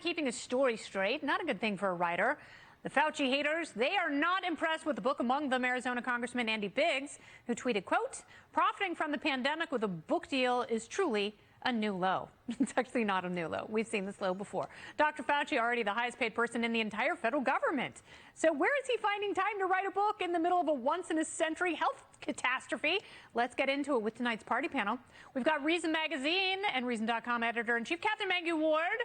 keeping his story straight. Not a good thing for a writer. The Fauci haters, they are not impressed with the book, among them Arizona Congressman Andy Biggs, who tweeted, quote, "Profiting from the pandemic with a book deal is truly a new low." It's actually not a new low. We've seen this low before. Dr. Fauci, already the highest paid person in the entire federal government. So where is he finding time to write a book in the middle of a once-in-a-century health catastrophe? Let's get into it with tonight's party panel. We've got Reason Magazine and Reason.com editor-in-chief Catherine Mangu-Ward.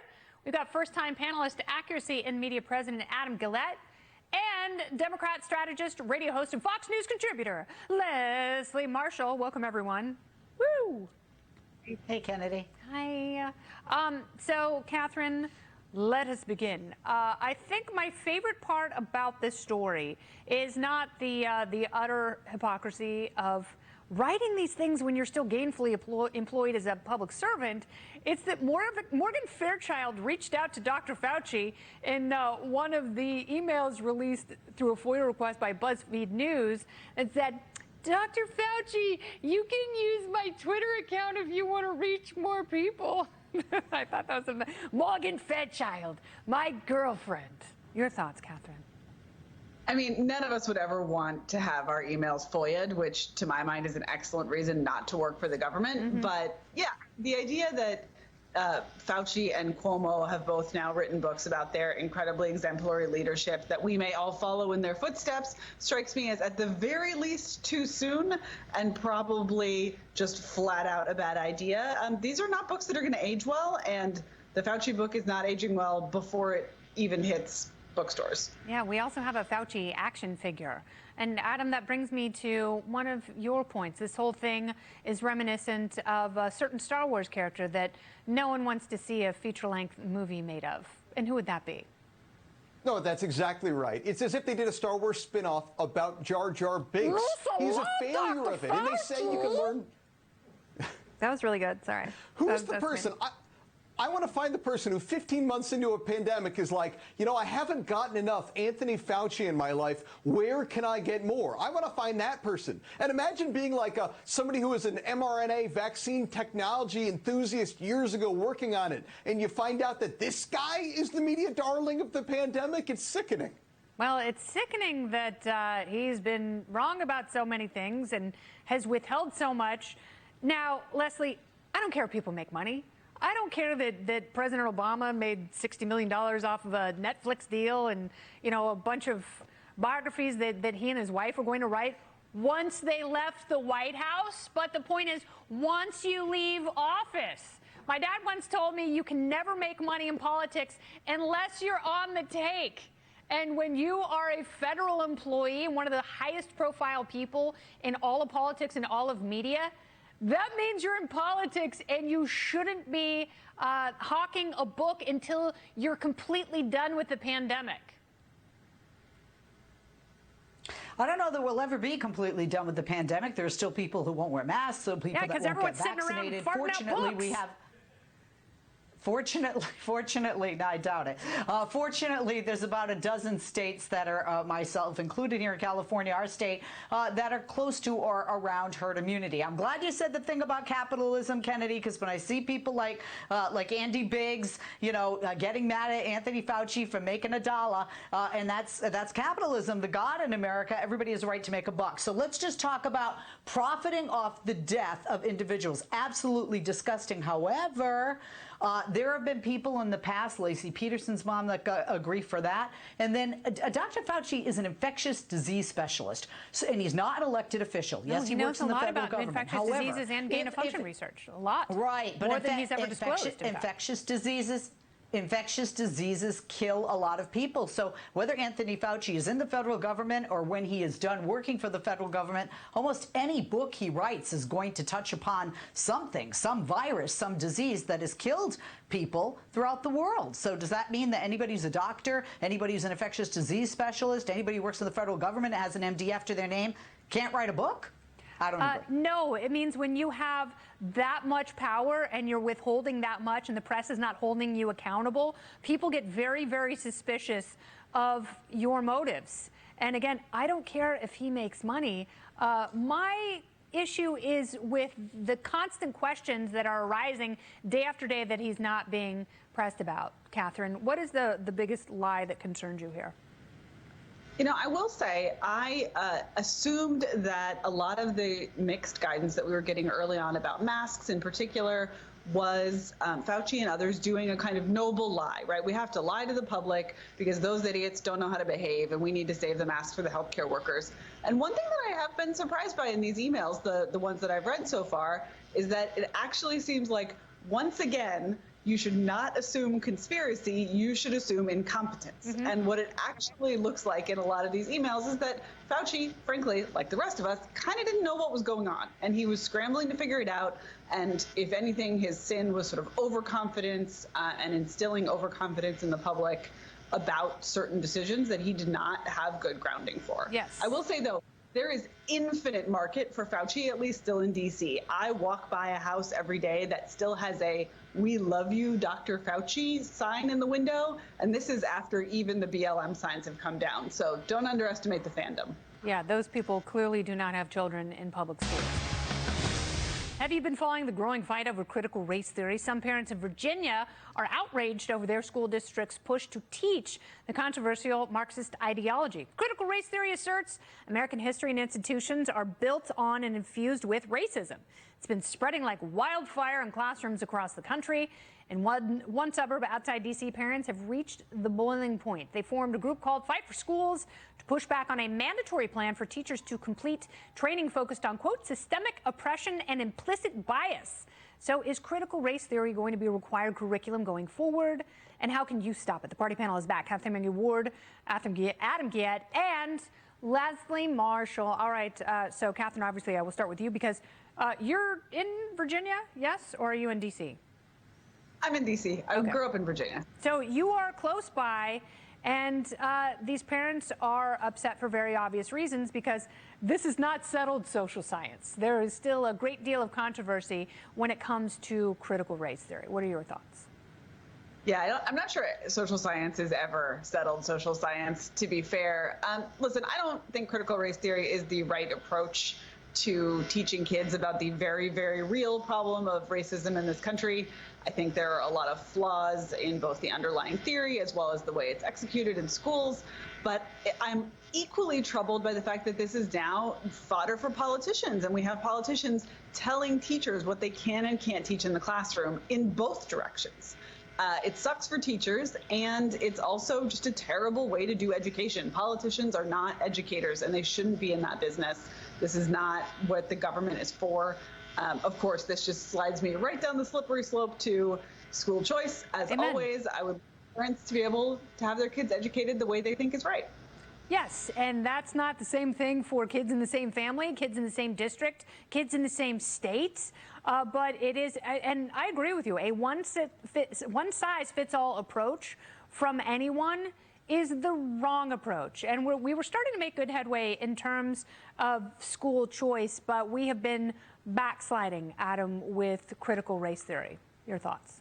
We've got first-time panelist, Accuracy and Media President Adam Gillette, and Democrat strategist, radio host, and Fox News contributor, Leslie Marshall. Welcome, everyone. Woo! Hey, Kennedy. Hi. So, Catherine, let us begin. I think my favorite part about this story is not the utter hypocrisy of writing these things when you're still gainfully employed as a public servant. It's that Morgan Fairchild reached out to Dr. Fauci in one of the emails released through a FOIA request by BuzzFeed News and said, "Dr. Fauci, you can use my Twitter account if you want to reach more people." I thought that was Morgan Fairchild, my girlfriend. Your thoughts, Catherine? I mean, none of us would ever want to have our emails FOIA'd, which to my mind is an excellent reason not to work for the government. Mm-hmm. But yeah, the idea that Fauci and Cuomo have both now written books about their incredibly exemplary leadership that we may all follow in their footsteps strikes me as at the very least too soon and probably just flat out a bad idea. These are not books that are going to age well, and the Fauci book is not aging well before it even hits bookstores. Yeah, we also have a Fauci action figure. And Adam, that brings me to one of your points. This whole thing is reminiscent of a certain Star Wars character that no one wants to see a feature-length movie made of. And who would that be? No, that's exactly right. It's as if they did a Star Wars spin-off about Jar Jar Binks. He's a failure of it, and they say you can learn. That was really good. Sorry. Who's the person? I want to find the person who 15 months into a pandemic is like, you know, I haven't gotten enough Anthony Fauci in my life. Where can I get more? I want to find that person. And imagine being like somebody who was an mRNA vaccine technology enthusiast years ago working on it, and you find out that this guy is the media darling of the pandemic. It's sickening. Well, it's sickening that he's been wrong about so many things and has withheld so much. Now, Leslie, I don't care if people make money. I don't care that President Obama made $60 million off of a Netflix deal and, you know, a bunch of biographies that he and his wife were going to write once they left the White House. But the point is, once you leave office, my dad once told me you can never make money in politics unless you're on the take. And when you are a federal employee and one of the highest profile people in all of politics and all of media, that means you're in politics, and you shouldn't be hawking a book until you're completely done with the pandemic. I don't know that we'll ever be completely done with the pandemic. There are still people who won't wear masks, so people that won't get vaccinated. Fortunately, we have. Fortunately, no, I doubt it. Fortunately, there's about a dozen states that are, myself included here in California, our state, that are close to or around herd immunity. I'm glad you said the thing about capitalism, Kennedy, because when I see people like Andy Biggs, you know, getting mad at Anthony Fauci for making $1, and that's capitalism, the god in America, everybody has a right to make a buck. So let's just talk about profiting off the death of individuals. Absolutely disgusting. However, there have been people in the past, Lacey Peterson's mom, that agree for that. And then Dr. Fauci is an infectious disease specialist, and he's not an elected official. Yes, he works in the federal government. He knows a lot about infectious diseases and gain-of-function research. A lot. Right. More than he's ever disclosed. Infectious diseases kill a lot of people. So whether Anthony Fauci is in the federal government or when he is done working for the federal government, almost any book he writes is going to touch upon something, some virus, some disease that has killed people throughout the world. So does that mean that anybody who's a doctor, anybody who's an infectious disease specialist, anybody who works in the federal government has an MD after their name can't write a book? I don't agree. No, it means when you have that much power and you're withholding that much and the press is not holding you accountable, people get very, very suspicious of your motives. And again, I don't care if he makes money. My issue is with the constant questions that are arising day after day that he's not being pressed about, Catherine. What is the biggest lie that concerns you here? You know, I will say I assumed that a lot of the mixed guidance that we were getting early on about masks in particular was Fauci and others doing a kind of noble lie, right? We have to lie to the public because those idiots don't know how to behave, and we need to save the masks for the healthcare workers. And one thing that I have been surprised by in these emails, the ones that I've read so far, is that it actually seems like, once again, you should not assume conspiracy, you should assume incompetence. Mm-hmm. And what it actually looks like in a lot of these emails is that Fauci, frankly, like the rest of us, kind of didn't know what was going on. And he was scrambling to figure it out. And if anything, his sin was sort of overconfidence and instilling overconfidence in the public about certain decisions that he did not have good grounding for. Yes. I will say, though, there is infinite market for Fauci, at least still in D.C. I walk by a house every day that still has a "We love you, Dr. Fauci" sign in the window, and this is after even the BLM signs have come down. So don't underestimate the fandom. Yeah, those people clearly do not have children in public schools. Have you been following the growing fight over critical race theory? Some parents in Virginia are outraged over their school district's push to teach the controversial Marxist ideology. Critical race theory asserts American history and institutions are built on and infused with racism. It's been spreading like wildfire in classrooms across the country. In one suburb outside D.C., parents have reached the boiling point. They formed a group called Fight for Schools to push back on a mandatory plan for teachers to complete training focused on, quote, systemic oppression and implicit bias. So is critical race theory going to be a required curriculum going forward? And how can you stop it? The party panel is back. Catherine Ward, Adam Giet, and Leslie Marshall. All right, so Catherine, obviously I will start with you because you're in Virginia, yes? Or are you in D.C.? I'm in D.C. I grew up in Virginia. So you are close by, and these parents are upset for very obvious reasons because this is not settled social science. There is still a great deal of controversy when it comes to critical race theory. What are your thoughts? Yeah, I'm not sure social science is ever settled social science, to be fair. Listen, I don't think critical race theory is the right approach to teaching kids about the very, very real problem of racism in this country. I think there are a lot of flaws in both the underlying theory as well as the way it's executed in schools. But I'm equally troubled by the fact that this is now fodder for politicians, and we have politicians telling teachers what they can and can't teach in the classroom in both directions. It sucks for teachers, and it's also just a terrible way to do education. Politicians are not educators, and they shouldn't be in that business. This is not what the government is for. Of course, this just slides me right down the slippery slope to school choice. As Amen. Always, I would want parents to be able to have their kids educated the way they think is right. Yes, and that's not the same thing for kids in the same family, kids in the same district, kids in the same state. But it is, and I agree with you, a one-size-fits-all approach from anyone is the wrong approach. And we were starting to make good headway in terms of school choice, but we have been backsliding, Adam, with critical race theory. Your thoughts?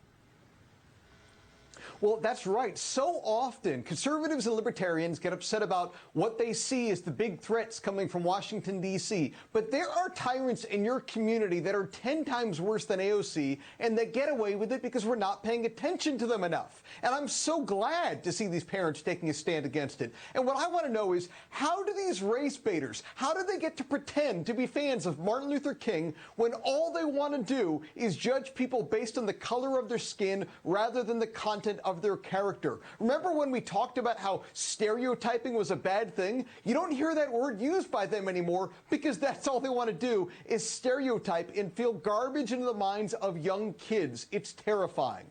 Well, that's right. So often, conservatives and libertarians get upset about what they see as the big threats coming from Washington, D.C. But there are tyrants in your community that are 10 times worse than AOC, and that get away with it because we're not paying attention to them enough. And I'm so glad to see these parents taking a stand against it. And what I want to know is, how do these race baiters, how do they get to pretend to be fans of Martin Luther King when all they want to do is judge people based on the color of their skin rather than the content of their character? Remember when we talked about how stereotyping was a bad thing? You don't hear that word used by them anymore because that's all they want to do is stereotype and feel garbage into the minds of young kids. It's terrifying.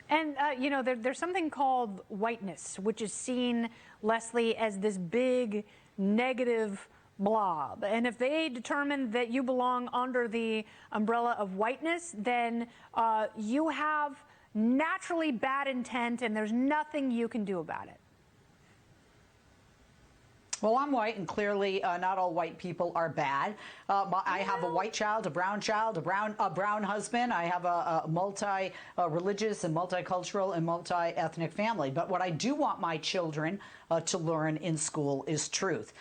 And, you know, there's something called whiteness, which is seen, Leslie, as this big negative blob. And if they determine that you belong under the umbrella of whiteness, then you have naturally bad intent, and there's nothing you can do about it. Well, I'm white, and clearly not all white people are bad. I have a white child, a brown husband. I have a multi-religious and multicultural and multi-ethnic family. But what I do want my children to learn in school is truth.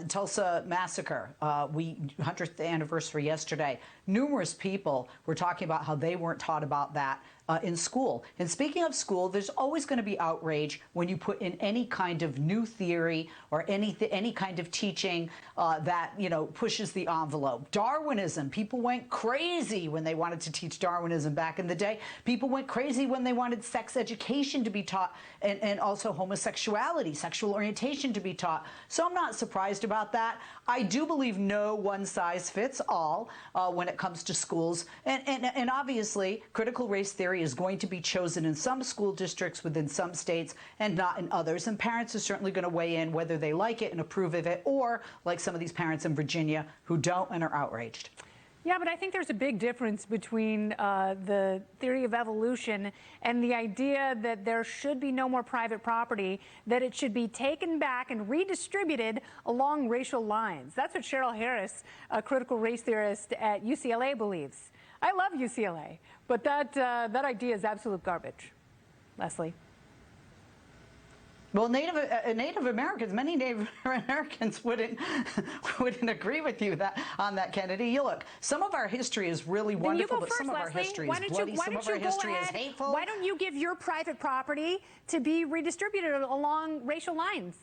Tulsa massacre, 100th anniversary yesterday. Numerous people were talking about how they weren't taught about that in school. And speaking of school, there's always going to be outrage when you put in any kind of new theory or any kind of teaching that, pushes the envelope. Darwinism, people went crazy when they wanted to teach Darwinism back in the day. People went crazy when they wanted sex education to be taught and also homosexuality, sexual orientation to be taught. So I'm not surprised about that. I do believe no one size fits all when it comes to schools. And obviously, critical race theory is going to be chosen in some school districts within some states and not in others. And parents are certainly going to weigh in whether they like it and approve of it, or like some of these parents in Virginia who don't and are outraged. Yeah, but I think there's a big difference between the theory of evolution and the idea that there should be no more private property, that it should be taken back and redistributed along racial lines. That's what Cheryl Harris, a critical race theorist at UCLA, believes. I love UCLA, but that idea is absolute garbage. Leslie? Well, Native Americans, many Native Americans wouldn't agree with you on that, Kennedy. You look, some of our history is really wonderful, but some of our history is bloody, some of our history is hateful. Why don't you give your private property to be redistributed along racial lines?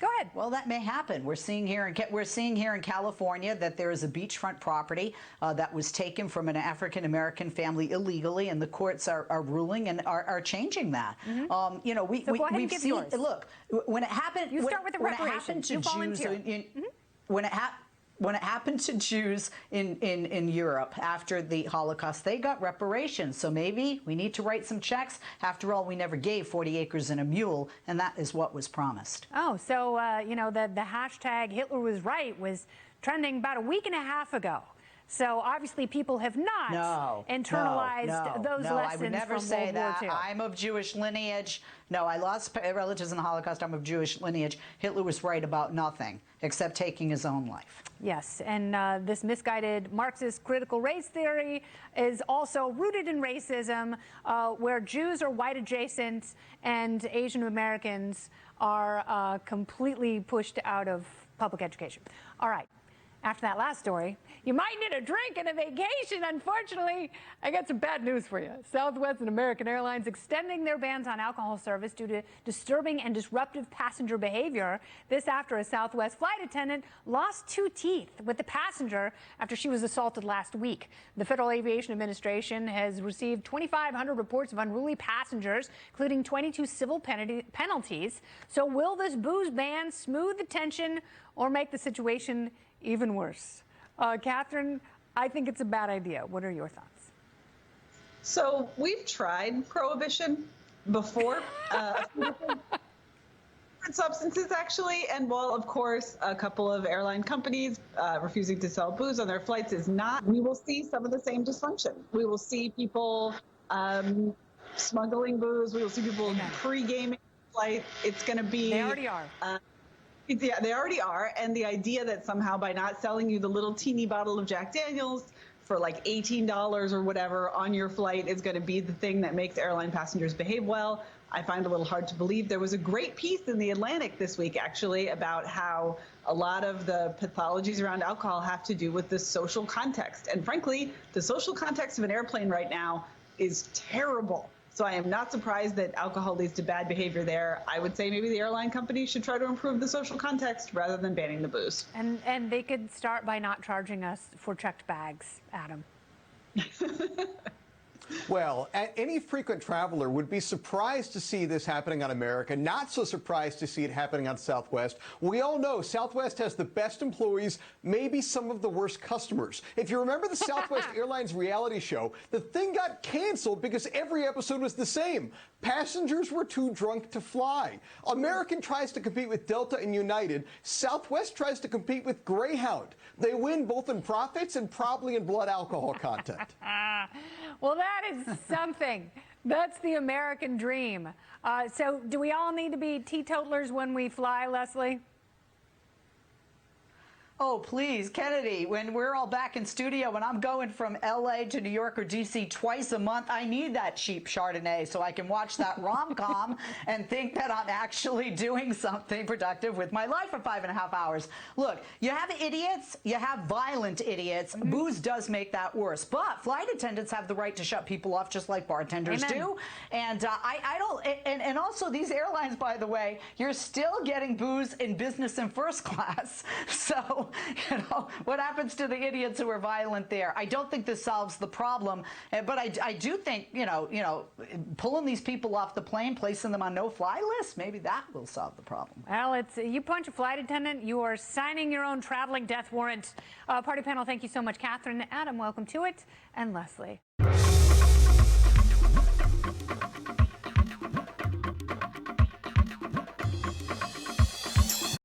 Go ahead. Well, that may happen. We're seeing here in California that there is a beachfront property that was taken from an African American family illegally, and the courts are ruling and are changing that. Mm-hmm. So go ahead and give yours. Look, when it happened, you start with the reparations. You volunteer. When it happened to Jews in Europe after the Holocaust, they got reparations. So maybe we need to write some checks. After all, we never gave 40 acres and a mule, and that is what was promised. Oh, so, the hashtag Hitler was right was trending about a week and a half ago. So obviously people have not internalized those lessons I would never from say World that. War II. I'm of Jewish lineage. No, I lost relatives in the Holocaust. I'm of Jewish lineage. Hitler was right about nothing except taking his own life. Yes, and this misguided Marxist critical race theory is also rooted in racism, where Jews are white adjacent and Asian Americans are completely pushed out of public education. All right. After that last story, you might need a drink and a vacation. Unfortunately, I got some bad news for you. Southwest and American Airlines extending their bans on alcohol service due to disturbing and disruptive passenger behavior. This after a Southwest flight attendant lost 2 teeth with the passenger after she was assaulted last week. The Federal Aviation Administration has received 2,500 reports of unruly passengers, including 22 civil penalties. So will this booze ban smooth the tension or make the situation even worse? Catherine, I think it's a bad idea. What are your thoughts? So we've tried prohibition before, different substances actually, and while of course a couple of airline companies refusing to sell booze on their flights is not, we will see some of the same dysfunction. We will see people smuggling booze. We will see people pre-gaming flight. It's going to be. They already are. Yeah, they already are. And the idea that somehow by not selling you the little teeny bottle of Jack Daniels for like $18 or whatever on your flight is going to be the thing that makes airline passengers behave well, I find a little hard to believe. There was a great piece in The Atlantic this week, actually, about how a lot of the pathologies around alcohol have to do with the social context. And frankly, the social context of an airplane right now is terrible. So I am not surprised that alcohol leads to bad behavior there. I would say maybe the airline companies should try to improve the social context rather than banning the booze. And they could start by not charging us for checked bags, Adam. Well, any frequent traveler would be surprised to see this happening on America, not so surprised to see it happening on Southwest. We all know Southwest has the best employees, maybe some of the worst customers. If you remember the Southwest Airlines reality show, the thing got canceled because every episode was the same. Passengers were too drunk to fly. American tries to compete with Delta and United. Southwest tries to compete with Greyhound. They win both in profits and probably in blood alcohol content. Well, that is something. That's the American dream. So do we all need to be teetotalers when we fly, Leslie? Oh, please, Kennedy, when we're all back in studio, when I'm going from LA to New York or DC twice a month, I need that cheap Chardonnay so I can watch that rom-com and think that I'm actually doing something productive with my life for 5.5 hours. Look, you have idiots, you have violent idiots. Booze does make that worse. But flight attendants have the right to shut people off just like bartenders do. And I don't, and also these airlines, by the way, you're still getting booze in business and first class. So, you know, what happens to the idiots who are violent there? I don't think this solves the problem, but I do think, you know, pulling these people off the plane, placing them on no-fly lists, maybe that will solve the problem. Well, it's you punch a flight attendant, you are signing your own traveling death warrant. Party panel, thank you so much, Catherine. Adam, welcome to it, and Leslie.